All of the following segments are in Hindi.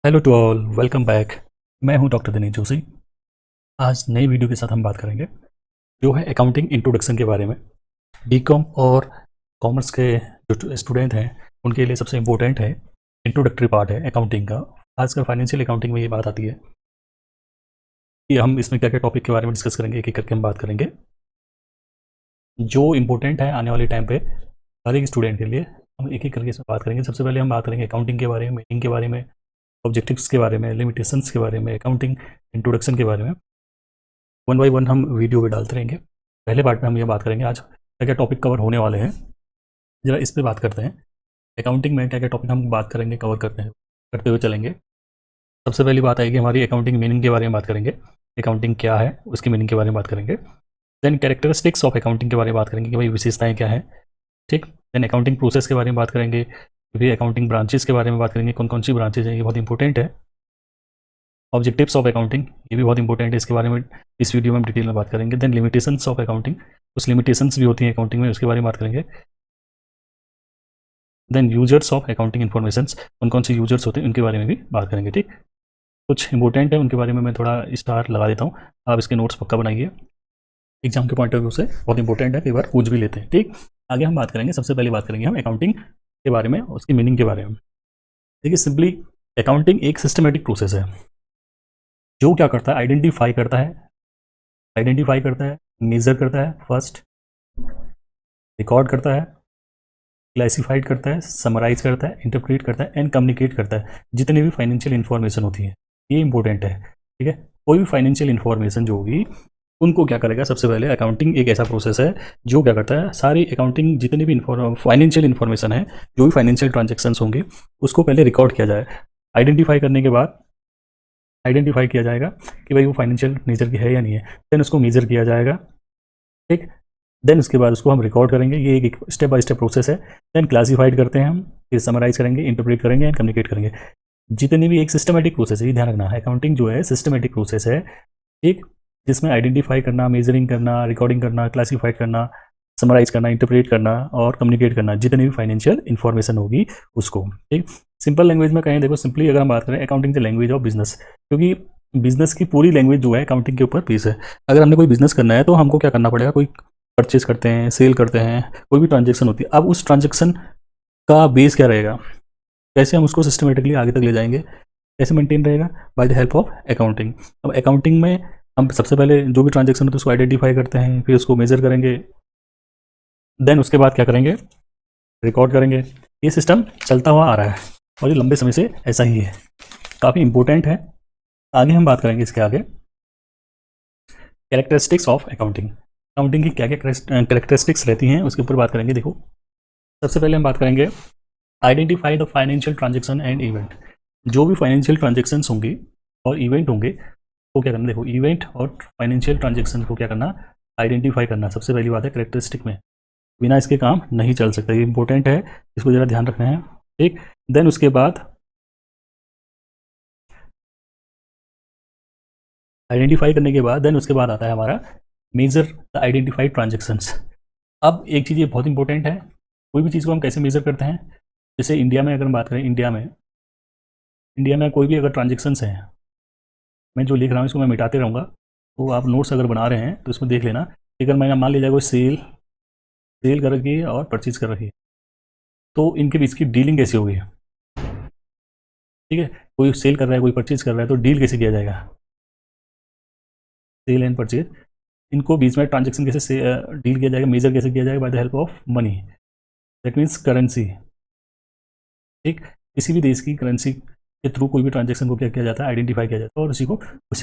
Hello to all, welcome back. मैं हूं डॉक्टर दिनेश जोशी। आज नई वीडियो के साथ हम बात करेंगे जो है अकाउंटिंग इंट्रोडक्शन के बारे में। बीकॉम और कॉमर्स के जो स्टूडेंट हैं उनके लिए सबसे इम्पोर्टेंट है, इंट्रोडक्टरी पार्ट है अकाउंटिंग का। खासकर फाइनेंशियल अकाउंटिंग में ये बात आती है कि हम इसमें क्या क्या टॉपिक के बारे में डिस्कस करेंगे, एक एक करके हम बात करेंगे जो इम्पोर्टेंट है आने वाले टाइम पे हर एक स्टूडेंट के लिए। हम एक एक करके इसमें बात करेंगे। सबसे पहले हम बात करेंगे अकाउंटिंग के बारे में, मीनिंग के बारे में, ऑब्जेक्टिव्स के बारे में, लिमिटेशंस के बारे में, अकाउंटिंग इंट्रोडक्शन के बारे में। वन बाय वन हम वीडियो पे डालते रहेंगे। पहले पार्ट में हम ये बात करेंगे आज क्या क्या टॉपिक कवर होने वाले हैं। जरा इस पे बात करते हैं, अकाउंटिंग में क्या क्या टॉपिक हम बात करेंगे, कवर करते हुए चलेंगे। सबसे पहली बात आएगी हमारी अकाउंटिंग मीनिंग के बारे में बात करेंगे। अकाउंटिंग क्या है उसकी मीनिंग के बारे में बात करेंगे। देन कैरेक्टरिस्टिक्स ऑफ अकाउंटिंग के बारे में बात करेंगे कि भाई विशेषताएं क्या है, ठीक। देन अकाउंटिंग प्रोसेस के बारे में बात करेंगे, फिर अकाउंटिंग ब्रांचेस के बारे में बात करेंगे, कौन कौन सी ब्रांचेज हैं, ये बहुत इंपॉर्टेंट है। ऑब्जेक्टिव्स ऑफ अकाउंटिंग ये भी बहुत इंपॉर्टेंट है, इसके बारे में इस वीडियो में हम डिटेल में बात करेंगे। देन लिमिटेशंस ऑफ अकाउंटिंग, कुछ लिमिटेशंस भी होती हैं अकाउंटिंग में, उसके बारे में बात करेंगे। Then users of accounting information, कौन कौन से यूजर्स होते हैं उनके बारे में भी बात करेंगे, ठीक। कुछ इंपॉर्टेंट है उनके बारे में मैं थोड़ा स्टार लगा देता हूँ, आप इसके नोट्स पक्का बनाइए, एग्जाम के पॉइंट ऑफ व्यू से बहुत इंपॉर्टेंट है, कई बार पूछ भी लेते हैं, ठीक। आगे हम बात करेंगे, सबसे पहले बात करेंगे हम अकाउंटिंग के बारे में, उसकी मीनिंग के बारे में। देखिए सिंपली अकाउंटिंग एक सिस्टमेटिक प्रोसेस है जो क्या करता है, आइडेंटिफाई करता है, मेजर करता है, फर्स्ट रिकॉर्ड करता है, क्लासिफाइड करता है, समराइज करता है, इंटरप्रेट करता है एंड कम्युनिकेट करता है। जितनी भी फाइनेंशियल इन्फॉर्मेशन होती है ये इंपॉर्टेंट है, ठीक है। कोई भी फाइनेंशियल इन्फॉर्मेशन जो होगी उनको क्या करेगा, सबसे पहले अकाउंटिंग एक ऐसा प्रोसेस है जो क्या करता है, सारी अकाउंटिंग जितनी भी फाइनेंशियल इन्फॉर्मेशन है, जो भी फाइनेंशियल ट्रांजेक्शन्स होंगे उसको पहले रिकॉर्ड किया जाए। आइडेंटिफाई करने के बाद आइडेंटिफाई किया जाएगा कि भाई वो फाइनेंशियल नेचर की है या नहीं है, देन उसको मेजर किया जाएगा, ठीक। देन उसके बाद उसको हम रिकॉर्ड करेंगे, ये एक स्टेप बाय स्टेप प्रोसेस है। देन क्लासीफाइड करते हैं हम, फिर समराइज करेंगे, इंटरप्रेट करेंगे एंड कम्युनिकेट करेंगे। जितनी भी एक सिस्टमेटिक प्रोसेस है, ये ध्यान रखना है, अकाउंटिंग जो है सिस्टमेटिक प्रोसेस है, ठीक। जिसमें आइडेंटिफाई करना, मेजरिंग करना, रिकॉर्डिंग करना, क्लासीफाइड करना, समराइज करना, इंटरप्रेट करना और कम्युनिकेट करना, जितनी भी फाइनेंशियल इन्फॉर्मेशन होगी उसको, ठीक। सिंपल लैंग्वेज में कहें, देखो सिंपली अगर हम बात करें, accounting the language of business, क्योंकि बिजनेस की पूरी लैंग्वेज जो है अकाउंटिंग के ऊपर बेस है। अगर हमने कोई बिजनेस करना है तो हमको क्या करना पड़ेगा, कोई परचेज करते हैं, सेल करते हैं, कोई भी ट्रांजेक्शन होती है, अब उस ट्रांजेक्शन का बेस क्या रहेगा, कैसे हम उसको सिस्टमेटिकली आगे तक ले जाएंगे, कैसे मेंटेन रहेगा, bye the help of accounting. अब अकाउंटिंग में हम सबसे पहले जो भी ट्रांजेक्शन होता है उसको आइडेंटिफाई करते हैं, फिर उसको मेजर करेंगे, देन उसके बाद क्या करेंगे, रिकॉर्ड करेंगे। ये सिस्टम चलता हुआ आ रहा है और ये लंबे समय से ऐसा ही है, काफ़ी इंपॉर्टेंट है। आगे हम बात करेंगे इसके आगे कैरेक्टरिस्टिक्स ऑफ अकाउंटिंग, अकाउंटिंग की क्या क्या कैरेक्टरिस्टिक्स रहती हैं उसके ऊपर बात करेंगे। देखो सबसे पहले हम बात करेंगे identify the financial transaction and event, जो भी फाइनेंशियल ट्रांजेक्शन्स होंगे और इवेंट होंगे वो क्या करना, देखो इवेंट और फाइनेंशियल ट्रांजेक्शन को क्या करना, आइडेंटिफाई करना, सबसे पहली बात है कैरेक्टरिस्टिक में, बिना इसके काम नहीं चल सकता, ये इंपॉर्टेंट है, इसको ज़रा ध्यान रखना है, ठीक। देन उसके बाद आइडेंटिफाई करने के बाद देन उसके बाद आता है हमारा मेजर द आइडेंटिफाइड ट्रांजेक्शन्स। अब एक चीज़ ये बहुत इंपॉर्टेंट है, कोई भी चीज़ को हम कैसे मेजर करते हैं, जैसे इंडिया में अगर हम बात करें, इंडिया में कोई भी अगर ट्रांजेक्शन्स हैं, मैं जो लिख रहा हूँ इसको मैं मिटाते रहूँगा, तो आप नोट्स अगर बना रहे हैं तो इसमें देख लेना। अगर मैंने मान लिया जाए कोई सेल कर रखी है और परचेज कर रखी है, तो इनके बीच की डीलिंग कैसी होगी, ठीक है। कोई सेल कर रहा है, कोई परचेज कर रहा है, तो डील कैसे किया जाएगा, सेल एंड परचेज, इनको बीच में ट्रांजेक्शन कैसे डील किया जाएगा, मेजर कैसे किया जाएगा, bye the help of money, that means currency, ठीक। किसी भी देश की करेंसी के थ्रू कोई भी ट्रांजेक्शन को क्या किया जाता है, आइडेंटिफाई किया जाता है और उसी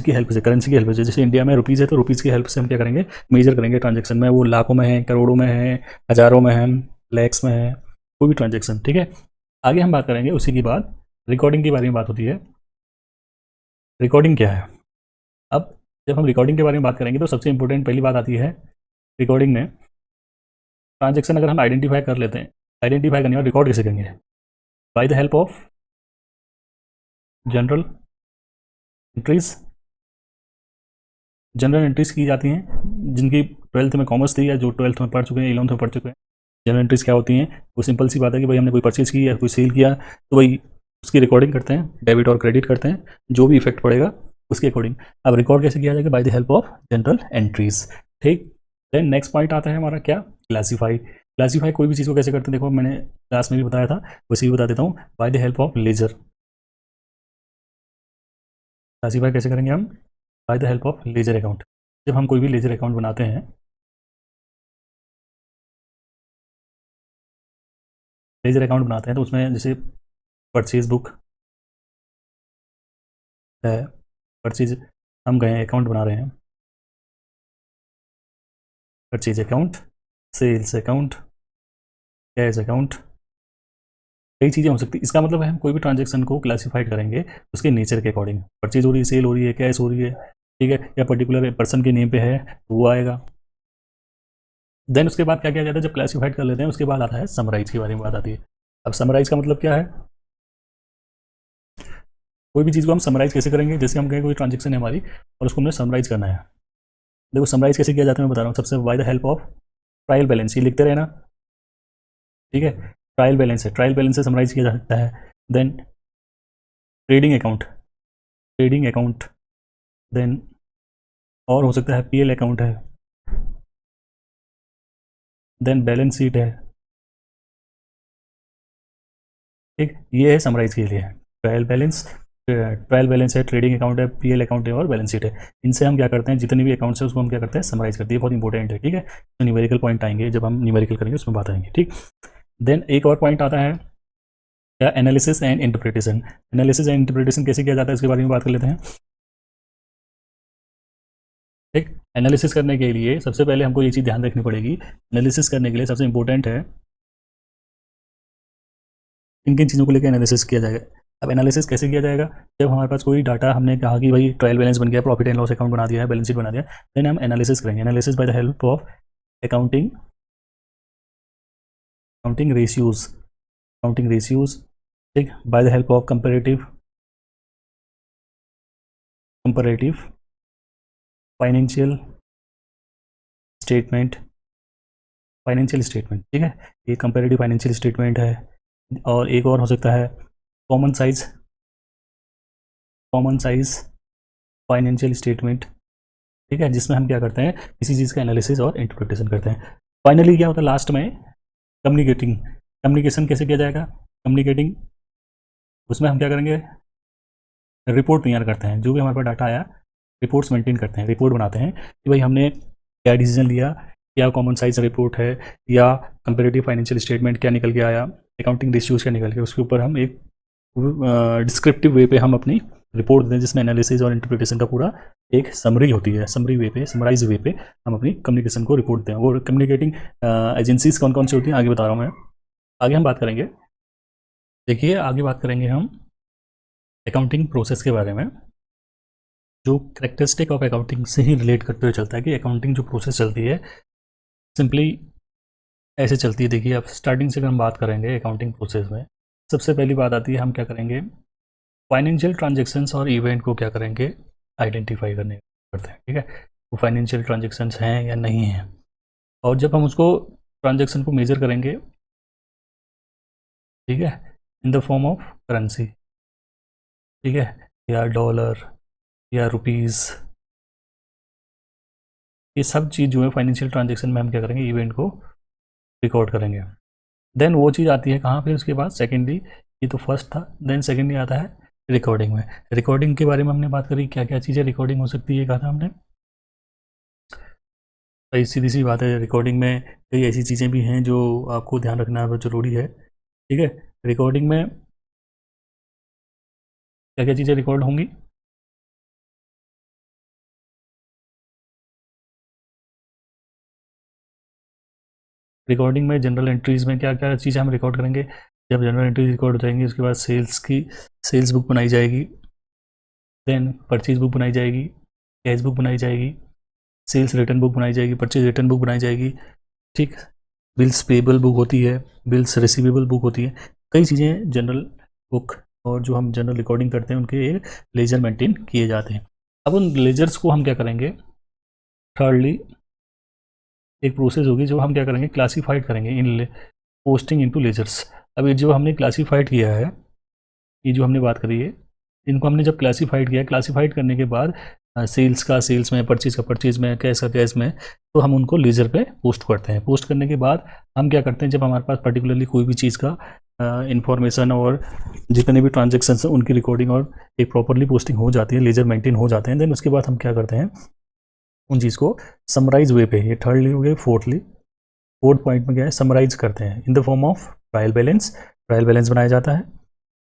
की हेल्प से, करेंसी की हेल्प से, जैसे इंडिया में रुपीज़ है तो रुपीज़ की हेल्प से हम क्या करेंगे, मेजर करेंगे ट्रांजेक्शन में, वो लाखों में है, करोड़ों में है, हज़ारों में है, लैक्स में है, कोई भी ट्रांजेक्शन, ठीक है। आगे हम बात करेंगे उसी के बाद रिकॉर्डिंग के बारे में बात होती है। रिकॉर्डिंग क्या है, अब जब हम रिकॉर्डिंग के बारे में बात करेंगे तो सबसे इंपॉर्टेंट पहली बात आती है, रिकॉर्डिंग में ट्रांजेक्शन अगर हम आइडेंटिफाई कर लेते हैं, आइडेंटिफाई करने और रिकॉर्ड कैसे करेंगे, bye the help of general entries. General entries की जाती हैं, जिनकी ट्वेल्थ में कॉमर्स थी या जो ट्वेल्थ में पढ़ चुके हैं, 11th में पढ़ चुके हैं। जनरल एंट्रीज क्या होती हैं, वो सिंपल सी बात है कि भाई हमने कोई परचेज की या कोई सेल किया, तो भाई उसकी रिकॉर्डिंग करते हैं, डेबिट और क्रेडिट करते हैं, जो भी इफेक्ट पड़ेगा उसके अकॉर्डिंग। अब रिकॉर्ड कैसे किया जाएगा? Bye the help of general entries. ठीक। देन नेक्स्ट पॉइंट आता है हमारा क्या? क्लासीफाई। क्लासीफाई कोई भी चीज़ को कैसे करते हैं, देखो मैंने क्लास में भी बताया था, वैसे ही बता देता हूँ। By the help of ledger. Classify कैसे करेंगे हम? By the help of ledger account. जब हम कोई भी लेजर अकाउंट बनाते हैं, लेजर अकाउंट बनाते हैं तो उसमें जैसे परचेज बुक है, परचेज, हम गए अकाउंट बना रहे हैं, purchase account, sales account, cash account, कई चीज़ें हो सकती है। इसका मतलब है हम कोई भी ट्रांजेक्शन को क्लासीफाइड करेंगे उसके नेचर के अकॉर्डिंग। परचेज हो रही है, सेल हो रही है, कैश हो रही है, ठीक है, या पर्टिकुलर पर्सन के नेम पे है तो वो आएगा। देन उसके बाद क्या किया जाता है? जब क्लासीफाइड कर लेते हैं उसके बाद आता है समराइज के बारे में बात आती है। अब समराइज का मतलब क्या है? कोई भी चीज़ को हम समराइज कैसे करेंगे? जैसे हम कहें कोई ट्रांजेक्शन है हमारी और उसको हमने समराइज करना है। देखो समराइज कैसे किया जाता है मैं बता रहा हूँ। सबसे by the help of trial balance, ये लिखते रहना, ठीक है। ट्रायल बैलेंस है, ट्रायल बैलेंस से समराइज किया जा सकता है। Then trading account, trading account, then और हो सकता है पीएल अकाउंट है, देन बैलेंस शीट है। ठीक, ये है समराइज के लिए। ट्रायल बैलेंस, ट्रायल बैलेंस है, ट्रेडिंग अकाउंट है, पीएल अकाउंट है और बैलेंस शीट है। इनसे हम क्या करते हैं, जितने भी अकाउंट्स हैं उसको हम क्या करते हैं? समराइज करते हैं। ये बहुत इंपॉर्टेंट है, ठीक है। तो न्यूमेरिकल पॉइंट आएंगे, जब हम न्यूमेरिकल करेंगे उसमें बात आएंगे, ठीक। देन एक और पॉइंट आता है क्या? Analysis and interpretation. Analysis and interpretation कैसे किया जाता है इसके बारे में बात कर लेते हैं। ठीक, एनालिसिस करने के लिए सबसे पहले हमको ये चीज़ ध्यान रखनी पड़ेगी। एनालिसिस करने के लिए सबसे इंपॉर्टेंट है किन किन चीज़ों को लेकर एनालिसिस किया जाएगा। अब एनालिसिस कैसे किया जाएगा? जब हमारे पास कोई डाटा, हमने कहा कि भाई ट्रायल बैलेंस बन गया, प्रॉफिट एंड लॉस अकाउंट बना दिया है, बैलेंस शीट बना दिया, देन हम एनालिसिस करेंगे। Analysis by the help of accounting, accounting ratios, accounting ratios, ठीक, by the help of comparative, comparative financial statement, financial statement, ठीक है। ये कंपेरेटिव फाइनेंशियल स्टेटमेंट है। और एक और हो सकता है common size, common size financial statement, ठीक है, जिसमें हम क्या करते हैं? किसी चीज़ का एनालिसिस और इंटरप्रिटेशन करते हैं। फाइनली क्या होता है लास्ट में? कम्युनिकेटिंग। कम्युनिकेशन कैसे किया जाएगा? कम्युनिकेटिंग, उसमें हम क्या करेंगे? रिपोर्ट तैयार करते हैं। जो भी हमारे पास डाटा आया, रिपोर्ट्स मेंटेन करते हैं, रिपोर्ट बनाते हैं कि भाई हमने क्या डिसीजन लिया, क्या कॉमन साइज रिपोर्ट है, या कंपेरेटिव फाइनेंशियल स्टेटमेंट क्या निकल के आया, अकाउंटिंग रेशियोज क्या निकल के, उसके ऊपर हम एक डिस्क्रिप्टिव वे पे हम अपनी रिपोर्ट दें, जिसमें एनालिसिस और इंटरप्रिटेशन का पूरा एक समरी होती है। समरी वे पे, समराइज वे पे हम अपनी कम्युनिकेशन को रिपोर्ट दें। वो कम्युनिकेटिंग एजेंसीज कौन कौन सी होती हैं आगे बता रहा हूँ मैं। आगे हम बात करेंगे, देखिए आगे बात करेंगे हम अकाउंटिंग प्रोसेस के बारे में, जो करेक्टरिस्टिक ऑफ अकाउंटिंग से ही रिलेट करते हुए चलता है कि अकाउंटिंग जो प्रोसेस चलती है सिंपली ऐसे चलती है। देखिए अब स्टार्टिंग से अगर हम बात करेंगे अकाउंटिंग प्रोसेस में, सबसे पहली बात आती है हम क्या करेंगे? फाइनेंशियल ट्रांजेक्शन्स और इवेंट को क्या करेंगे? आइडेंटिफाई करने करते हैं, ठीक है। वो फाइनेंशियल ट्रांजेक्शन्स हैं या नहीं हैं, और जब हम उसको ट्रांजेक्शन को मेजर करेंगे, ठीक है, in the form of currency, ठीक है, या डॉलर या रुपीज़, ये सब चीज़ जो है फाइनेंशियल ट्रांजेक्शन में हम क्या करेंगे? इवेंट को रिकॉर्ड करेंगे। देन वो चीज़ आती है कहाँ? फिर उसके बाद सेकेंडली, ये तो फर्स्ट था, देन सेकेंडली आता है रिकॉर्डिंग में। रिकॉर्डिंग के बारे में हमने बात करी, क्या क्या चीज़ें रिकॉर्डिंग हो सकती है, कहा था हमने। तो सीधी सी बात है, रिकॉर्डिंग में कई ऐसी चीज़ें भी हैं जो आपको ध्यान रखना बहुत ज़रूरी है, ठीक है। रिकॉर्डिंग में क्या क्या चीज़ें रिकॉर्ड होंगी? रिकॉर्डिंग में जनरल एंट्रीज़ में क्या क्या चीज़ें हम रिकॉर्ड करेंगे? जब जनरल एंट्रीज रिकॉर्ड हो जाएंगी उसके बाद सेल्स की, सेल्स बुक बनाई जाएगी, देन परचेज बुक बनाई जाएगी, कैश बुक बनाई जाएगी, सेल्स रिटर्न बुक बनाई जाएगी, परचेज रिटर्न बुक बनाई जाएगी, ठीक। बिल्स पेबल बुक होती है, बिल्स रिसीवेबल बुक होती है, कई चीज़ें जनरल बुक और जो हम जनरल रिकॉर्डिंग करते हैं उनके एक लेजर मेंटेन किए जाते हैं। अब उन लेजर्स को हम क्या करेंगे? थर्डली एक प्रोसेस होगी जो हम क्या करेंगे? क्लासीफाइड करेंगे इन पोस्टिंग इनटू लेजर्स। अब ये जो हमने क्लासीफाइड किया है, ये जो हमने बात करी है, इनको हमने जब क्लासीफाइड किया, क्लासीफाइड करने के बाद सेल्स का सेल्स में, परचेज का परचेज में, कैश का कैश में, तो हम उनको लेजर पे पोस्ट करते हैं। पोस्ट करने के बाद हम क्या करते हैं, जब हमारे पास पर्टिकुलरली कोई भी चीज़ का इंफॉर्मेशन और जितने भी ट्रांजेक्शन हैं उनकी रिकॉर्डिंग और एक प्रॉपरली पोस्टिंग हो जाती है, लेजर मेंटेन हो जाते हैं, देन उसके बाद हम क्या करते हैं, उन चीज़ को समराइज वे पे, ये थर्डली हो गई, फोर्थ पॉइंट में क्या है, समराइज करते हैं in the form of trial balance. Trial balance बनाया जाता है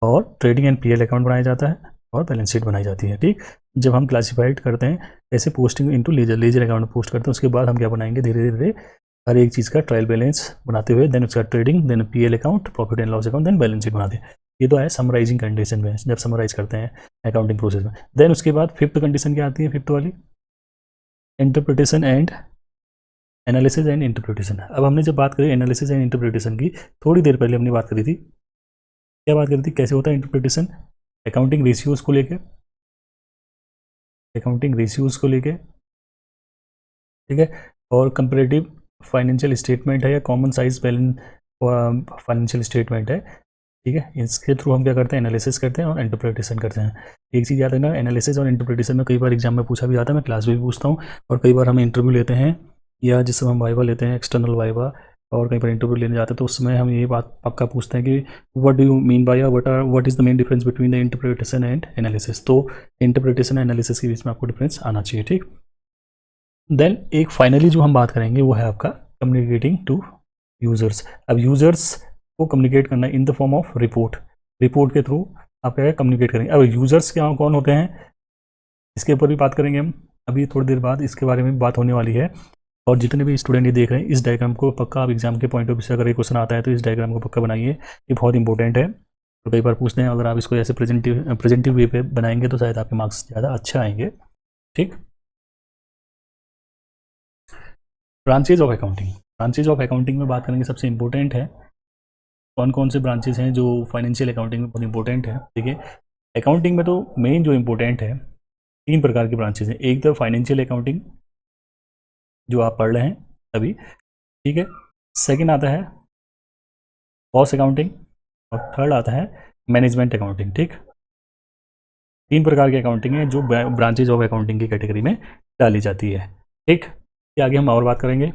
और ट्रेडिंग एंड पीएल अकाउंट बनाया जाता है और बैलेंस शीट बनाई जाती है। ठीक, जब हम क्लासीफाइड करते हैं ऐसे पोस्टिंग इनटू लेजर अकाउंट में पोस्ट करते हैं, उसके बाद हम क्या बनाएंगे, धीरे धीरे हर एक चीज़ का ट्रायल बैलेंस बनाते हुए, देन उसका trading, then PL account, profit and loss account, then balance sheet बनाते हैं। ये तो है समराइजिंग कंडीशन में, जब समराइज करते हैं अकाउंटिंग प्रोसेस में। देन उसके बाद फिफ्थ कंडीशन क्या आती है, फिफ्थ वाली, interpretation and analysis and interpretation. अब हमने जब बात करी एनालिसिस एंड इंटरप्रिटेशन की, थोड़ी देर पहले हमने बात करी थी, क्या बात करी थी, कैसे होता है इंटरप्रिटेशन, अकाउंटिंग रेशियोज को लेके, अकाउंटिंग रेशियोज को लेके, ठीक है, और कंपेरेटिव फाइनेंशियल स्टेटमेंट है या common size balance financial statement है, ठीक है, इसके थ्रू हम क्या करते हैं, एनालिसिस करते हैं और इंटरप्रिटेशन करते हैं। एक चीज़ याद रखना, एनालिसिस और इंटरप्रिटेशन में कई बार एग्जाम में पूछा भी जाता है, मैं क्लास में भी पूछता हूँ, और कई बार हम इंटरव्यू लेते हैं या जिससे हम वाइवा लेते हैं, एक्सटर्नल वाइवा, और कई बार इंटरव्यू लेने जाते हैं, तो उसमें हम ये बात पक्का पूछते हैं कि what do you mean by, what is the main difference between the interpretation and analysis. तो इंटरप्रिटेशन एंड एनालिसिस के बीच में आपको डिफरेंस आना चाहिए। ठीक, देन एक फाइनली जो हम बात करेंगे वो है आपका कम्युनिकेटिंग टू यूज़र्स। अब यूज़र्स को कम्युनिकेट करना in the form of report, report के थ्रू आप क्या कम्युनिकेट करेंगे। अब यूज़र्स क्या कौन होते हैं, इसके ऊपर भी बात करेंगे हम अभी थोड़ी देर बाद, इसके बारे में बात होने वाली है। और जितने भी स्टूडेंट ये देख रहे हैं, इस डायग्राम को पक्का आप एग्जाम के पॉइंट ऑफ व्यू से अगर ये क्वेश्चन आता है तो इस डायग्राम को पक्का बनाइए, ये बहुत इंपॉर्टेंट है। तो कई बार पूछते हैं, अगर आप इसको ऐसे प्रेजेंटिव वे पे बनाएंगे तो शायद आपके मार्क्स ज़्यादा अच्छा आएंगे। ठीक, branches of accounting, branches of accounting में बात करेंगे, सबसे इंपॉर्टेंट है कौन कौन से ब्रांचेज हैं जो फाइनेंशियल अकाउंटिंग में बहुत इंपॉर्टेंट है। देखिए, अकाउंटिंग में तो मेन जो इंपॉर्टेंट है, तीन प्रकार की ब्रांचेज हैं। एक तो फाइनेंशियल अकाउंटिंग जो आप पढ़ रहे हैं अभी, ठीक है, सेकंड आता है कॉस्ट अकाउंटिंग, और थर्ड आता है मैनेजमेंट अकाउंटिंग। ठीक, तीन प्रकार की अकाउंटिंग है जो ब्रांचेज ऑफ अकाउंटिंग की कैटेगरी में डाली जाती है। ठीक, ये आगे हम और बात करेंगे।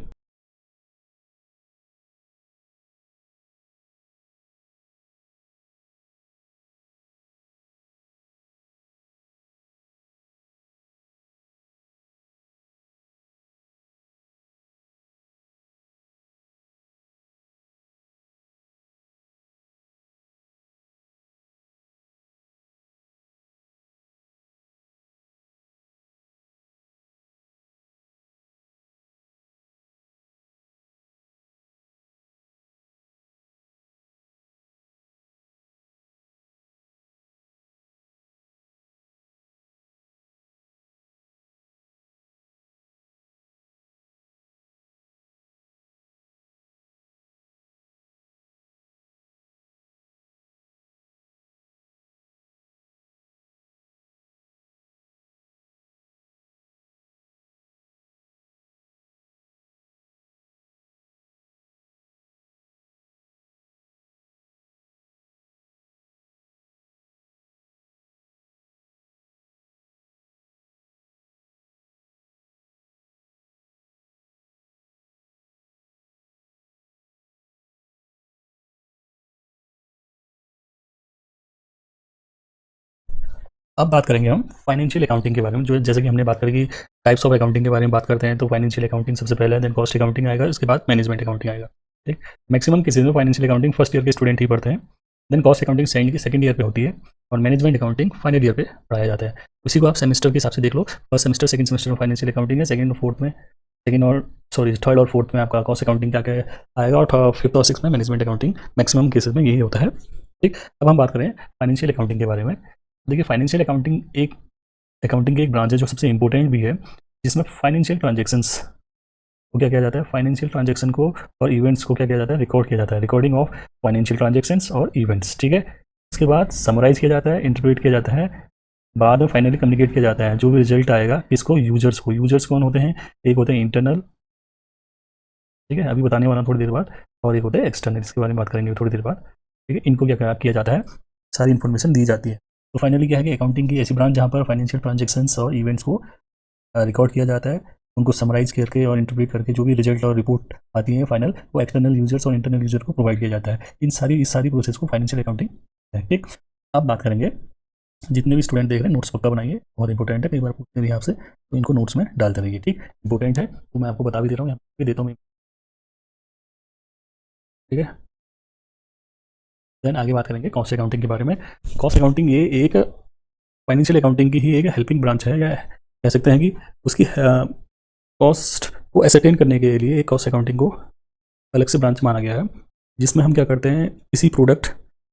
अब बात करेंगे हम फाइनेंशियल अकाउंटिंग के बारे में, जो जैसे कि हमने बात करी कि टाइप्स ऑफ अकाउंटिंग के बारे में बात करते हैं, तो फाइनेंशियल अकाउंटिंग सबसे पहले है, देन कॉस्ट अकाउंटिंग आएगा, उसके बाद मैनेजमेंट अकाउंटिंग आएगा। ठीक, मैक्सिमम केसेज में फाइनेंशियल अकाउंटिंग फर्स्ट ईयर के स्टूडेंट ही पढ़ते हैं, then cost accounting second year पे होती है, और मैनेजमेंट अकाउंटिंग फाइनल ईयर पे पढ़ाया जाता है। उसी को आप सेमेस्टर के हिसाब से देख लो, फर्स्ट सेमेस्टर सेकंड सेमेस्टर में फाइनेंशियल अकाउंटिंग है, सेकंड और फोर्थ में, सेकंड और सॉरी थर्ड और फोर्थ में आपका कॉस्ट अकाउंटिंग क्या क्या आएगा, और फिफ्थ और सिक्स में मैनेजमेंट अकाउंटिंग, मैक्सिमम केसेज में यही होता है। ठीक, अब हम बात करें फाइनेंशियल अकाउंटिंग के बारे में। देखिए, फाइनेंशियल अकाउंटिंग की एक ब्रांच है जो सबसे इंपॉर्टेंट भी है, जिसमें फाइनेंशियल ट्रांजेक्शन्स को क्या किया जाता है, फाइनेंशियल ट्रांजेक्शन को और इवेंट्स को क्या किया जाता है, रिकॉर्ड किया जाता है, रिकॉर्डिंग ऑफ फाइनेंशियल ट्रांजेक्शन्स और इवेंट्स। ठीक है, इसके बाद समराइज किया जाता है, इंटरप्रेट किया जाता है, बाद में फाइनली कम्युनिकेट किया जाता है, जो भी रिजल्ट आएगा इसको यूजर्स को, यूजर्स कौन होते हैं, एक होते हैं इंटरनल, ठीक है, अभी बताने वाला थोड़ी देर बाद, और एक होता है एक्सटर्नल, इसके बारे में बात करेंगे थोड़ी देर बाद। ठीक है, इनको क्या किया जाता है, सारी इन्फॉर्मेशन दी जाती है। तो फाइनली क्या है कि अकाउंटिंग की ऐसी ब्रांच जहाँ पर फाइनेंशियल ट्रांजेक्शन्स और इवेंट्स को रिकॉर्ड किया जाता है, उनको समराइज करके और इंटरप्रेट करके जो भी रिजल्ट और रिपोर्ट आती है फाइनल, वो एक्सटर्नल यूजर्स और इंटरनल यूजर को प्रोवाइड किया जाता है। इस सारी प्रोसेस को फाइनेंशियल अकाउंटिंग है। ठीक, अब बात करेंगे, जितने भी स्टूडेंट देख रहे हैं नोट्स पक्का बनाइए, बहुत इंपॉर्टेंट है, कई बार पूछते भी आपसे, तो इनको नोट्स में डालते रहिए। ठीक, इंपॉर्टेंट है, तो मैं आपको बता भी दे रहा हूँ, यहाँ पे देता हूँ। ठीक है, देन आगे बात करेंगे कॉस्ट अकाउंटिंग के बारे में। कॉस्ट अकाउंटिंग ये एक फाइनेंशियल अकाउंटिंग की ही एक हेल्पिंग ब्रांच है, या कह सकते हैं कि उसकी कॉस्ट को एसेटेन करने के लिए एक कॉस्ट अकाउंटिंग को अलग से ब्रांच माना गया है, जिसमें हम क्या करते हैं, किसी प्रोडक्ट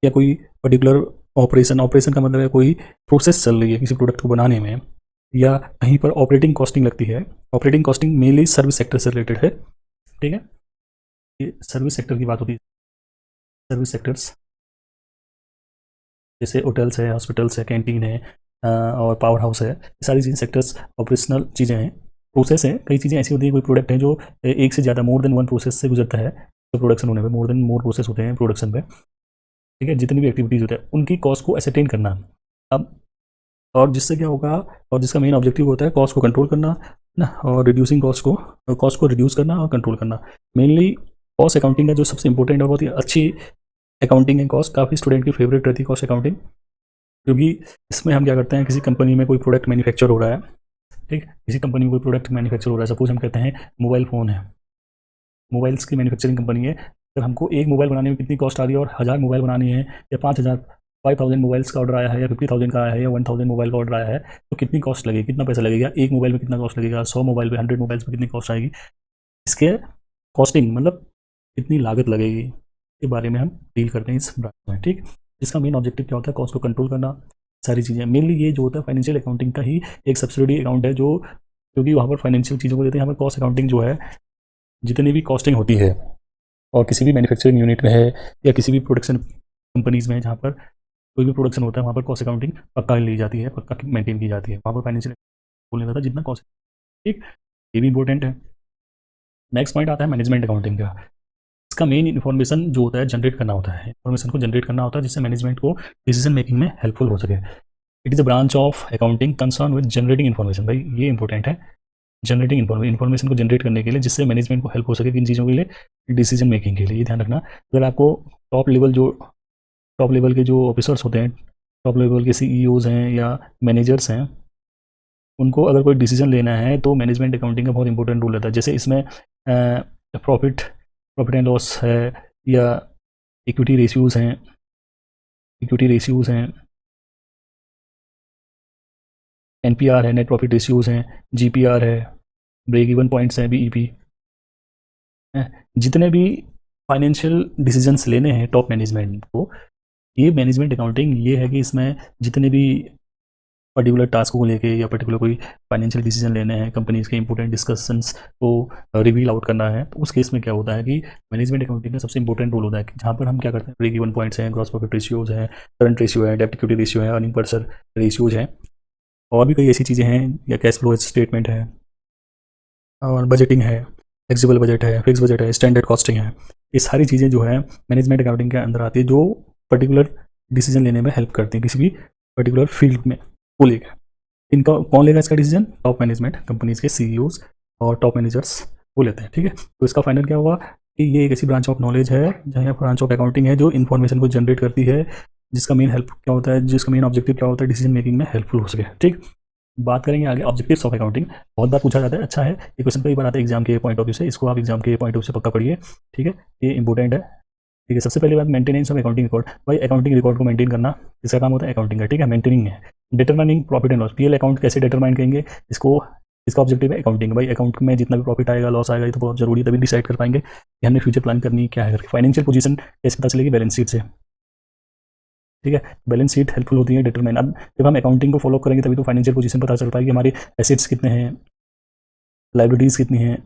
या कोई पर्टिकुलर ऑपरेशन का मतलब है कोई प्रोसेस चल रही है किसी प्रोडक्ट को बनाने में, या कहीं पर ऑपरेटिंग कॉस्टिंग लगती है। Operating costing mainly service sector से रिलेटेड है। ठीक है, ये सर्विस सेक्टर की बात होती है। सर्विस सेक्टर्स जैसे होटल्स है, हॉस्पिटल्स है, कैंटीन है, और पावर हाउस है, ये सारी चीज़ें सेक्टर्स ऑपरेशनल चीज़ें हैं। प्रोसेस है, कई चीज़ें ऐसी होती हैं, कोई प्रोडक्ट है जो एक से ज़्यादा मोर देन वन प्रोसेस से गुजरता है, तो प्रोडक्शन होने पे मोर प्रोसेस होते हैं प्रोडक्शन पे। ठीक है, जितनी भी एक्टिविटीज़ होते हैं उनकी कॉस्ट को एसेटेन करना। अब और जिससे क्या होगा, और जिसका मेन ऑब्जेक्टिव होता है कॉस्ट को कंट्रोल करना ना, और रिड्यूसिंग कॉस्ट को रिड्यूस करना और कंट्रोल करना। मेनली कॉस्ट अकाउंटिंग का जो सबसे इंपॉर्टेंट और बहुत ही अच्छी अकाउंटिंग है कॉस्ट, काफ़ी स्टूडेंट की फेवरेट रहती है कॉस्ट अकाउंटिंग, क्योंकि इसमें हम क्या करते हैं, किसी कंपनी में कोई प्रोडक्ट मैन्युफैक्चर हो रहा है। ठीक, किसी कंपनी में कोई प्रोडक्ट मैन्युफैक्चर हो रहा है, सपोज हम कहते हैं मोबाइल फ़ोन है, मोबाइल्स की मैन्युफैक्चरिंग कंपनी है। अगर हमको एक मोबाइल बनाने में कितनी कॉस्ट आ रही है, और 1000 मोबाइल बनानी है, या 5000 5000 मोबाइल्स का ऑर्डर आया है, या 50,000 का आया है, या 1000 मोबाइल का ऑर्डर आया है, तो कितनी कॉस्ट लगेगी, कितना पैसा लगेगा, एक मोबाइल में कितना कॉस्ट लगेगा, 100 मोबाइल पे, 100 मोबाइल्स पे कितनी कॉस्ट आएगी, इसके कॉस्टिंग मतलब कितनी लागत लगेगी के बारे में हम डील करते हैं इस ब्रांच में। ठीक, इसका मेन ऑब्जेक्टिव क्या होता है, कॉस्ट को कंट्रोल करना, सारी चीज़ें। मेनली ये जो होता है फाइनेंशियल अकाउंटिंग का ही एक सब्सिडी अकाउंट है, जो क्योंकि वहाँ पर फाइनेंशियल चीज़ों को देते हैं, यहाँ पर कॉस्ट अकाउंटिंग जो है, जितनी भी कॉस्टिंग होती है, और किसी भी मैन्युफैक्चरिंग यूनिट में है, या किसी भी प्रोडक्शन कंपनीज़ में जहाँ पर कोई भी प्रोडक्शन होता है, वहाँ पर कॉस्ट अकाउंटिंग पक्का ली जाती है, पक्का मेंटेन की जाती है, वहाँ पर फाइनेंशियल बोलने जाता है जितना कॉस्ट। ठीक, ये भी इंपॉर्टेंट है। नेक्स्ट पॉइंट आता है मैनेजमेंट अकाउंटिंग का। इसका मेन इन्फॉर्मेशन जो होता है जनरेट करना होता है, इन्फॉर्मेशन को जनरेट करना होता है, जिससे मैनेजमेंट को डिसीजन मेकिंग में हेल्पफुल हो सके। It is a branch of accounting concern with generating information. भाई ये इंपॉर्टेंट है, जनरेटिंग इन्फॉर्मेशन को जनरेट करने के लिए, जिससे मैनेजमेंट को हेल्प हो सके किन चीज़ों के लिए, डिसीजन मेकिंग के लिए। ये ध्यान रखना, अगर आपको टॉप लेवल के जो ऑफिसर्स होते हैं, टॉप लेवल के सीईओज हैं या मैनेजर्स हैं, उनको अगर कोई डिसीजन लेना है, तो मैनेजमेंट अकाउंटिंग का बहुत इंपॉर्टेंट रोल रहता है। जैसे इसमें प्रॉफिट प्रॉफिट एंड लॉस है, या इक्विटी रेशियोज़ हैं, एनपीआर है, नेट प्रॉफिट रेशियोज़ हैं, जीपीआर है, ब्रेक इवन पॉइंट्स हैं, बीईपी हैं। जितने भी फाइनेंशियल डिसीजंस लेने हैं टॉप मैनेजमेंट को, ये मैनेजमेंट अकाउंटिंग ये है कि इसमें जितने भी पर्टिकुलर टास्क को लेके, या पर्टिकुलर कोई फाइनेंशियल डिसीजन लेने हैं, कंपनीज के इंपॉर्टेंट डिस्कशंस को रिवील आउट करना है, तो उस केस में क्या होता है कि मैनेजमेंट अकाउंटिंग का सबसे इंपॉर्टेंट रोल होता है, कि जहाँ पर हम क्या करते हैं, ब्रेक इवन पॉइंट्स हैं, ग्रॉस प्रॉफिट रेशियोज हैं, करंट रेशियो है, डेब्ट इक्विटी रेशियो है, अर्निंग पर शेयर रेशियोज हैं, और भी कई ऐसी चीज़ें हैं, या कैश फ्लो स्टेटमेंट है, और बजटिंग है, फ्लेक्सिबल बजट है, फिक्स बजट है, स्टैंडर्ड कॉस्टिंग है। ये सारी चीज़ें जो है मैनेजमेंट अकाउंटिंग के अंदर आती है, जो पर्टिकुलर डिसीजन लेने में हेल्प करती हैं किसी भी पर्टिकुलर फील्ड में को लेकर। इनका कौन लेगा इसका डिसीजन, टॉप मैनेजमेंट, कंपनीज के सीईओज और टॉप मैनेजर्स वो लेते हैं। ठीक है, तो इसका फाइनल क्या हुआ कि ये एक ऐसी ब्रांच ऑफ नॉलेज है, जहाँ ब्रांच ऑफ अकाउंटिंग है, जो इन्फॉर्मेशन को जनरेट करती है, जिसका मेन हेल्प क्या होता है, जिसका मेन ऑब्जेक्टिव क्या होता है, डिसीजन मेकिंग में हेल्पफुल हो सके। ठीक, बात करेंगे आगे ऑब्जेक्टिव्स ऑफ अकाउंटिंग। बहुत बार पूछा जाता है, अच्छा है, ये क्वेश्चन कई बार आता है एग्जाम के पॉइंट ऑफ व्यू से, इसको आप एग्जाम के पॉइंट ऑफ व्यू से पक्का पढ़िए। ठीक है, ये इंपॉर्टेंट है। ठीक है, सबसे पहले बात मेंटेनेंस ऑफ अकाउंटिंग रिकॉर्ड। भाई अकाउंटिंग रिकॉर्ड को मेंटेन करना इसका काम होता है अकाउंटिंग का। ठीक है, मेंटेनिंग है। Determining profit and loss, PL account कैसे डिटरमाइन करेंगे इसको, इसका ऑब्जेक्टिव है अकाउंटिंग। भाई अकाउंट में जितना भी प्रॉफिट आएगा, लॉस आएगा, ये तो बहुत जरूरी है, तभी डिसाइड कर पाएंगे कि हमने फ्यूचर प्लान करनी क्या है करके। फाइनेंशियल पोजीशन कैसे पता चलेगी, बैलेंस शीट से। ठीक है, बैलेंस शीट हेल्पफुल होती है डिटरमाइन। अब जब हम अकाउंटिंग को फॉलो करेंगे, तभी तो फाइनेंशियल पोजीशन पता चल पाएगी, हमारे एसेट्स कितने हैं, लाइबिलिटीज़ कितनी हैं।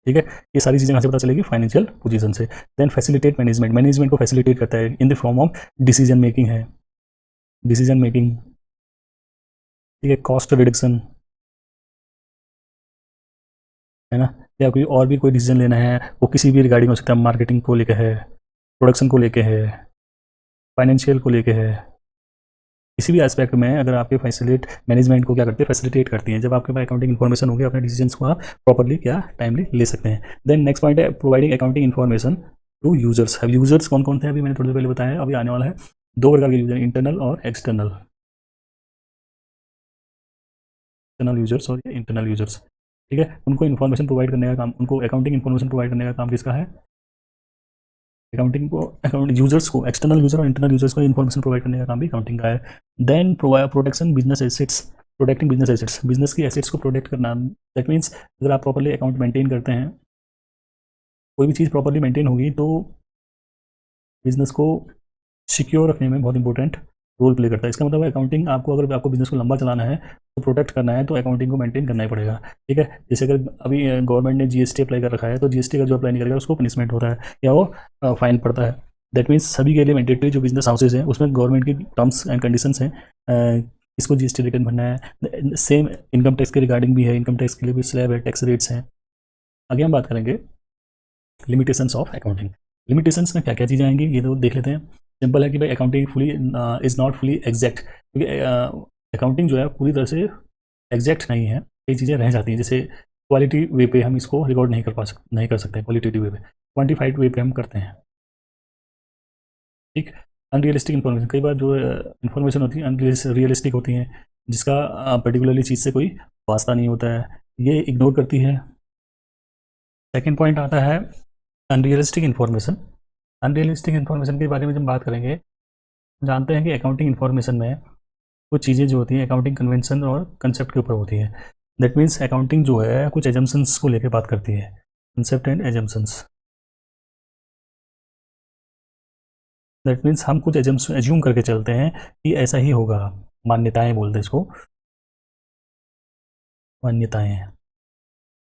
ठीक है, ये सारी चीज़ें कहाँ से पता चलेगी, फाइनेंशियल पोजीशन से। देन फैसिलिटेट मैनेजमेंट को फैसिलिटेट करता है in the form of decision making है, डिसीजन मेकिंग। ठीक है, कॉस्ट रिडक्शन है ना, या कोई और भी कोई डिसीजन लेना है, वो किसी भी रिगार्डिंग हो सकता है, मार्केटिंग को लेकर है, प्रोडक्शन को लेकर है, फाइनेंशियल को लेके है, किसी भी एस्पेक्ट में अगर आपके फैसिलिट मैनेजमेंट को क्या करते हैं, फैसिलिटेट करती हैं। जब आपके पास अकाउंटिंग इन्फॉर्मेशन होगी, अपने डिसीजंस को आप प्रॉपर्ली क्या टाइमली ले सकते हैं। देन नेक्स्ट पॉइंट है providing accounting information to users. अब यूजर्स कौन कौन थे, अभी मैंने थोड़ी देर पहले बताया है, अभी आने वाला है। दो प्रकार के यूजर, इंटरनल और एक्सटर्नल, एक्सटर्नल यूजर्स और इंटरनल यूजर्स। ठीक है, उनको इन्फॉर्मेशन प्रोवाइड करने का काम, उनको अकाउंटिंग इन्फॉर्मेशन प्रोवाइड करने का काम किसका है, अकाउंटिंग को, अकाउंट यूजर्स को, एक्सटर्नल यूजर और इंटरनल यूजर्स को इन्फॉर्मेशन प्रोवाइड करने का काम भी अकाउंटिंग का है। Then protection business assets, protecting business assets, business की एसेट्स को प्रोटेक्ट करना। दैट मीन्स अगर आप प्रॉपर्ली अकाउंट मेंटेन करते हैं, कोई भी चीज़ प्रॉपर्ली मेंटेन होगी तो बिजनेस को सिक्योर रखने में बहुत इंपॉर्टेंट रोल प्ले करता है। इसका मतलब है अकाउंटिंग आपको, अगर आपको बिजनेस को लंबा चलाना है तो प्रोटेक्ट करना है तो अकाउंटिंग को मेंटेन करना ही पड़ेगा। ठीक है, जैसे अगर अभी गवर्नमेंट ने जीएसटी अप्लाई कर रखा है तो जीएसटी का जो अप्लाई नहीं करेगा उसको पनिशमेंट होता है या वो फाइन पड़ता है। दैट मीन्स सभी के लिए मैंडेटरी जो बिजनेस हाउसेज हैं उसमें गवर्नमेंट की टर्म्स एंड कंडीशंस हैं, इसको जीएसटी रिटर्न भरना है। सेम इनकम टैक्स के रिगार्डिंग भी है, इनकम टैक्स के लिए भी स्लैब है, टैक्स रेट्स हैं। आगे हम बात करेंगे लिमिटेशंस ऑफ अकाउंटिंग। लिमिटेशंस में क्या क्या चीज़ें आएंगी ये तो देख लेते हैं। सिंपल है कि भाई accounting fully is not fully exact, क्योंकि अकाउंटिंग जो है पूरी तरह से एग्जैक्ट नहीं है, कई चीज़ें रह जाती हैं। जैसे क्वालिटी वे पे हम इसको रिकॉर्ड नहीं कर सकते, क्वालिटेटिव वे पे, क्वान्टिफाइड वे पे हम करते हैं। ठीक, अनरियलिस्टिक इन्फॉर्मेशन, कई बार जो इन्फॉर्मेशन होती है अनरियलिस्टिक होती हैं, जिसका पर्टिकुलरली चीज़ से कोई वास्ता नहीं होता है, ये इग्नोर करती है। सेकेंड पॉइंट आता है अनरियलिस्टिक इन्फॉर्मेशन। अनरियलिस्टिक इन्फॉर्मेशन के बारे में जब बात करेंगे, जानते हैं कि अकाउंटिंग इन्फॉर्मेशन में कुछ चीज़ें जो होती हैं अकाउंटिंग कन्वेंशन और कंसेप्ट के ऊपर होती है। दैट मीन्स अकाउंटिंग जो है कुछ एजम्पशंस को लेकर बात करती है, concept and assumptions. That means हम कुछ एज्यूम करके चलते हैं कि ऐसा ही होगा, मान्यताएं बोलते हैं इसको, मान्यताएं।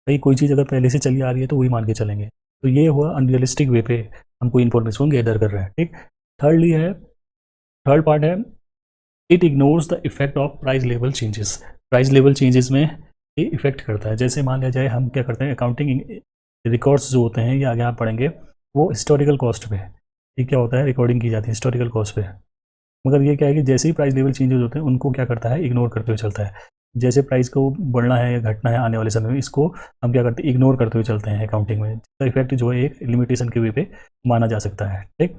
भाई कोई चीज़ अगर पहले से चली आ रही है तो वही मान के चलेंगे, तो ये हुआ अनरियलिस्टिक वे पे हम कोई इन्फॉर्मेशन को गैदर कर रहे हैं। ठीक, थर्डली है, थर्ड पार्ट है it ignores the effect of price level changes. Price level changes में ये इफेक्ट करता है। जैसे मान लिया जाए हम क्या करते हैं, अकाउंटिंग रिकॉर्ड्स जो होते हैं, ये आगे आप पढ़ेंगे, वो हिस्टोरिकल कॉस्ट पे, ये क्या होता है, रिकॉर्डिंग की जाती है हिस्टोरिकल कॉस्ट पे। मगर ये क्या है कि जैसे ही प्राइस लेवल चेंजेस होते हैं उनको क्या करता है, इग्नोर करते हुए चलता है। जैसे प्राइस को बढ़ना है या घटना है आने वाले समय में, इसको हम क्या करते हैं, इग्नोर करते हुए चलते हैं अकाउंटिंग में, जिसका इफेक्ट जो है एक लिमिटेशन के वे पे माना जा सकता है। ठीक,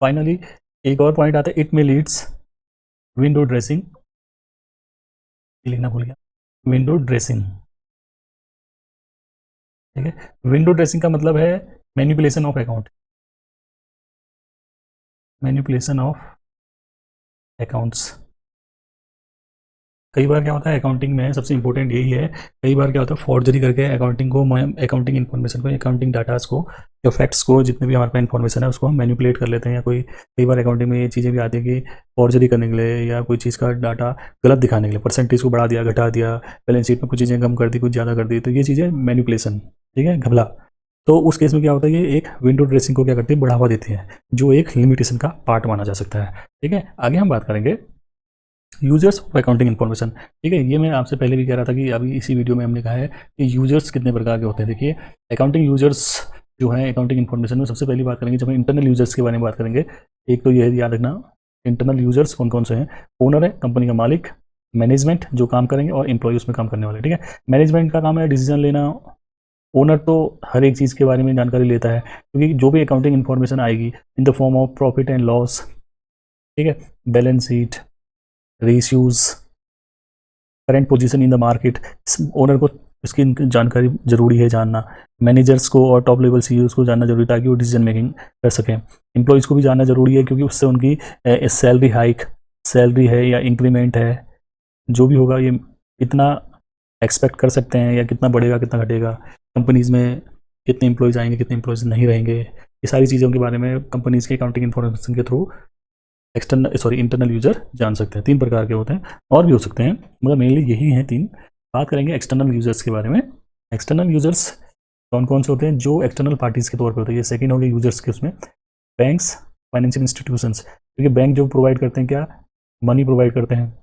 फाइनली एक और पॉइंट आता है, इट में लीड्स विंडो ड्रेसिंग, लिखना भूल गया, विंडो ड्रेसिंग। ठीक है, विंडो ड्रेसिंग का मतलब है manipulation of account, manipulation of accounts. कई बार क्या होता है अकाउंटिंग में, सबसे इंपॉर्टेंट यही है, कई बार क्या होता है फॉर्जरी करके अकाउंटिंग को, अकाउंटिंग इन्फॉर्मेशन को, अकाउंटिंग डाटास को या फैक्ट्स को, जितने भी हमारे पास इन्फॉर्मेशन है उसको हम मैनिपुलेट कर लेते हैं। या कोई कई बार अकाउंटिंग में ये चीज़ें भी आती है कि फॉर्जरी करने के लिए या कोई चीज़ का डाटा गलत दिखाने के लिए परसेंटेज को बढ़ा दिया, घटा दिया, बैलेंस शीट में कुछ चीज़ें कम कर दी, कुछ ज़्यादा कर दी, तो ये चीज़ें मैनिपुलेशन, ठीक है, घबला। तो उस केस में क्या होता है, ये एक विंडो ड्रेसिंग को क्या करती है, बढ़ावा देती है, जो एक लिमिटेशन का पार्ट माना जा सकता है। ठीक है, आगे हम बात करेंगे यूजर्स ऑफ अकाउंटिंग इन्फॉर्मेशन। ठीक है, ये मैं आपसे पहले भी कह रहा था कि अभी इसी वीडियो में हमने कहा है कि यूजर्स कितने प्रकार के होते हैं। देखिए अकाउंटिंग यूजर्स जो है अकाउंटिंग इन्फॉर्मेशन में, सबसे पहली बात करेंगे जब हम इंटरनल यूजर्स के बारे में बात करेंगे, एक तो ये याद रखना, इंटरनल यूजर्स कौन कौन से हैं, ओनर है, कंपनी का मालिक, मैनेजमेंट जो काम करेंगे, और एम्प्लॉय उसमें काम करने वाले। ठीक है, मैनेजमेंट का काम है डिसीजन लेना, ओनर तो हर एक चीज़ के बारे में जानकारी लेता है, क्योंकि जो भी अकाउंटिंग इन्फॉर्मेशन आएगी in the form of profit and loss, ठीक है, balance sheet, ratios, current position in the market, owner को इसकी जानकारी जरूरी है जानना, मैनेजर्स को और टॉप लेवल सीईओज को जानना जरूरी, ताकि वो डिसीजन मेकिंग कर सकें। एम्प्लॉयज़ को भी जानना जरूरी है, क्योंकि उससे उनकी सैलरी हाइक, सैलरी है या इंक्रीमेंट है, जो भी होगा ये कितना एक्सपेक्ट कर सकते हैं, या कितना बढ़ेगा कितना घटेगा, कंपनीज़ में कितने एम्प्लॉयज़ आएंगे कितने एम्प्लॉयज़ नहीं रहेंगे, ये सारी चीज़ों के बारे में कंपनीज़ के अकाउंटिंग इन्फॉर्मेशन के थ्रू इंटरनल यूजर जान सकते हैं। तीन प्रकार के होते हैं, और भी हो सकते हैं, मगर मेनली यही हैं तीन। बात करेंगे एक्सटर्नल यूजर्स के बारे में। एक्सटर्नल यूजर्स कौन कौन से होते हैं, जो एक्सटर्नल पार्टीज़ के तौर पे होते हैं। ये सेकंड हो गए यूजर्स के, उसमें बैंक्स, फाइनेंशियल इंस्टीट्यूशंस, क्योंकि बैंक जो प्रोवाइड करते हैं क्या, मनी प्रोवाइड करते हैं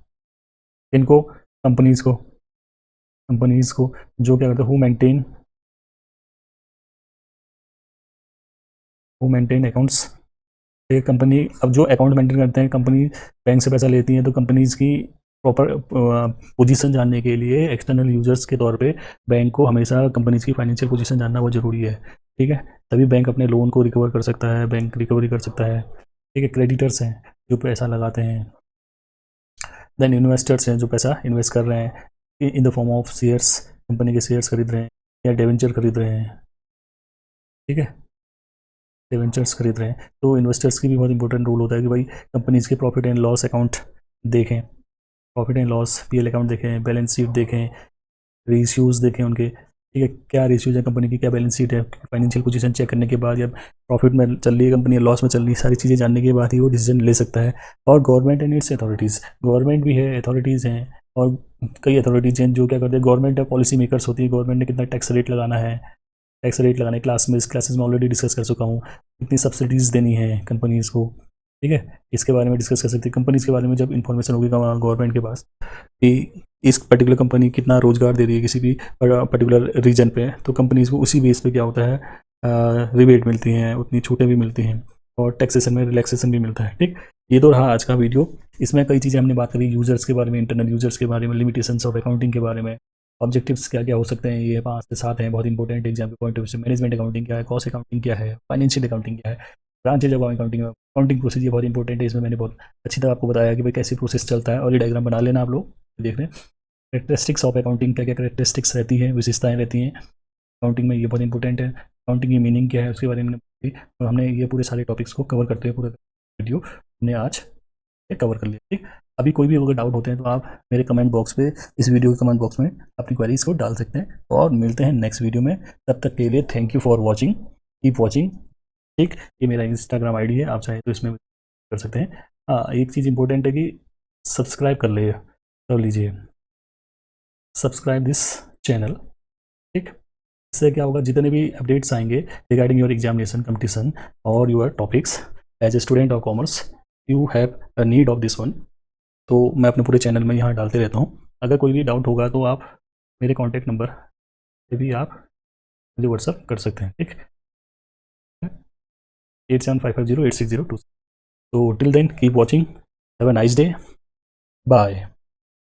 इनको, कंपनीज़ को जो क्या करते हैं, हु मेंटेन अकाउंट्स, कंपनी अब जो अकाउंट मेंटेन करते हैं, कंपनी बैंक से पैसा लेती है, तो कंपनीज की प्रॉपर पोजीशन जानने के लिए एक्सटर्नल यूजर्स के तौर पे बैंक को हमेशा कंपनीज की फाइनेंशियल पोजीशन जानना बहुत ज़रूरी है। ठीक है, तभी बैंक अपने लोन को रिकवर कर सकता है, बैंक रिकवरी कर सकता है। ठीक है, क्रेडिटर्स हैं जो पैसा लगाते हैं, देन इन्वेस्टर्स हैं जो पैसा इन्वेस्ट कर रहे हैं in the form of shares, company के शेयर्स खरीद रहे हैं या डिवेंचर खरीद रहे हैं। ठीक है, डिवेंचर्स खरीद रहे हैं, तो इन्वेस्टर्स की भी बहुत इंपॉर्टेंट रोल होता है कि भाई कंपनीज के प्रॉफिट एंड लॉस अकाउंट देखें, profit and loss PL account देखें, बैलेंस शीट देखें, रेशियोज देखें उनके। ठीक है, क्या रेशियोज है कंपनी की, क्या बैलेंस शीट है, फाइनेंशियल पोजीशन चेक करने के बाद, या प्रॉफिट में चल रही है कंपनी या लॉस में चल रही है, सारी चीज़ें जानने के बाद ही वो डिसीजन ले सकता है। और government and it's authorities, government भी है, अथॉरिटीज़ हैं, और कई अथॉरिटीज़ हैं जो क्या करते हैं, गवर्नमेंट पॉलिसी मेकर्स होती है, गवर्नमेंट ने कितना टैक्स रेट लगाना है, टैक्स रेट लगाने क्लासेस में ऑलरेडी डिस्कस कर चुका हूँ, कितनी सब्सिडीज़ देनी है कंपनीज़ को। ठीक है, इसके बारे में डिस्कस कर सकते हैं। कंपनीज़ के बारे में जब इन्फॉर्मेशन होगी गवर्नमेंट के पास कि इस पर्टिकुलर कंपनी कितना रोजगार दे रही है किसी भी पर्टिकुलर रीजन पे, तो कंपनीज़ को उसी बेस पे क्या होता है, रिबेट मिलती हैं, उतनी छूटें भी मिलती हैं, और टैक्सेशन में रिलैक्सेशन भी मिलता है। ठीक, ये तो रहा आज का वीडियो। इसमें कई चीज़ें हमने बात करी, यूजर्स के बारे में, इंटरनल यूजर्स के बारे में, लिमिटेशंस ऑफ अकाउंटिंग के बारे में, ऑब्जेक्टिव्स क्या क्या हो सकते हैं, ये 5 से 7 हैं, बहुत इंपॉर्टेंट एग्जाम के पॉइंट ऑफ व्यू से। मैनेजमेंट अकाउंटिंग क्या है, कॉस्ट अकाउंटिंग क्या है, फाइनेंशियल अकाउंटिंग क्या है, branches of accounting, accounting process ये बहुत इंपॉर्टेंट है। इसमें मैंने बहुत अच्छी तरह आपको बताया कि भाई कैसे प्रोसेस चलता है, और ये डायग्राम बना लेना आप लोग, देख लें। करेक्टरिस्टिक्स ऑफ अकाउंटिंग, क्या क्या करेक्टरिस्टिक्स रहती हैं, विशेषताएं रहती हैं अकाउंटिंग में, ये बहुत इंपॉर्टेंट है। अकाउंटिंग की मीनिंग क्या है उसके बारे में और हमने ये पूरे सारे टॉपिक्स को कवर करते हुए पूरा वीडियो हमने आज कवर कर लिया। ठीक, अभी कोई भी अगर डाउट होते हैं तो आप मेरे कमेंट बॉक्स पे, इस वीडियो के कमेंट बॉक्स में अपनी क्वेरीज को डाल सकते हैं, और मिलते हैं नेक्स्ट वीडियो में। तब तक के लिए thank you for watching, keep watching. ठीक, ये मेरा इंस्टाग्राम आईडी है, आप चाहें तो इसमें कर सकते हैं। हाँ, एक चीज़ इंपॉर्टेंट है कि सब्सक्राइब कर लीजिए, सब्सक्राइब दिस चैनल। ठीक, इससे क्या होगा, जितने भी अपडेट्स आएंगे रिगार्डिंग योर एग्जामिनेशन कंपटीशन और your topics as a student of commerce, you have a need of this one, तो मैं अपने पूरे चैनल में यहाँ डालते रहता हूँ। अगर कोई भी डाउट होगा तो आप मेरे कॉन्टैक्ट नंबर पे भी आप मुझे व्हाट्सअप कर सकते हैं। ठीक, 8755086022। तो till then keep watching, have a nice day, bye.